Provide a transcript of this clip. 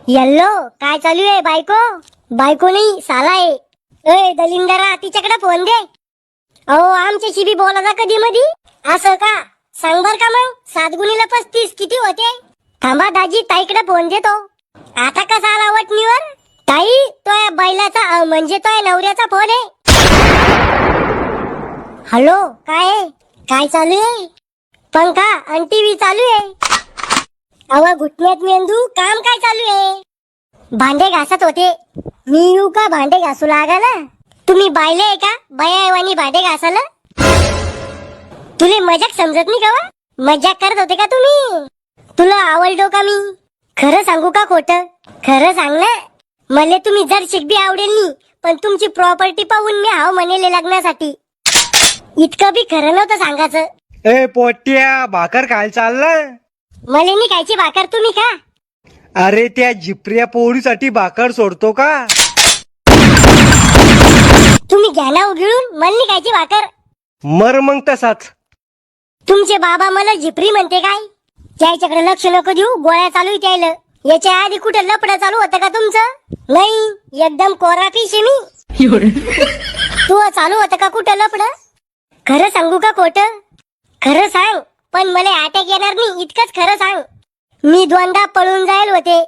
Yellow काय चालू आहे बायको? बायको नाही साला आहे. ए दलिंदरा तिच्याकडे फोन दे. अहो आमच्याशी बी बोलायचा कधी मधी. असं का? सांग बर का मग 7 x 35 किती होते? थांबा दाजी ताईकडे फोन देतो. आता कसा आला वटणीवर? ताई तो बैलाचा म्हणजे तो नवऱ्याचा फोन आहे. हॅलो काय आहे? काय चालू आहे? पंखा आणि टीव्ही चालू आहे. अहो घुटण्यात मेंदू काम काय चालू आहे? भांडे घासत होते. मी येऊ का भांडे घासू लागायला? तुम्ही बायले आहे का बायावानी भांडे घासायला? तुले मजाक समजत नाही का वा? मजाक करत होते का तुम्ही? तुला आवडलो का मी? खरं सांगू का खोटं? खरं सांग ना. मला तुम्ही जर शिकबी आवडेल नी पण तुमची प्रॉपर्टी पाहून मी हाव म्हणेले लग्नासाठी. इतकं बी खरं नव्हतं सांगायचं. ए पोट्या भाकर खायला चालला? मला नी खायची भाकर तुम्ही खा. अरे त्या झिपऱ्या पोळीसाठी भाकर सोडतो का? तुम्ही घ्या ना उघडून मला नी खायची भाकर. मर मग तसाच. तुमचे बाबा मला झिपरी म्हणते काय? त्याच्याकडे लक्ष नको देऊ गोळ्या चालू आहे त्याला. याच्या आधी कुठं लपडं चालू होतं का तुमचं? नाही एकदम कोरा फिश आहे मी. तू चालू होतं का कुठं लपडं? खरं सांगू का खोटं? खरं सांग पण मला अटॅक येणार नाही इतकंच खरं सांग. मी 2दा पळून जायल होते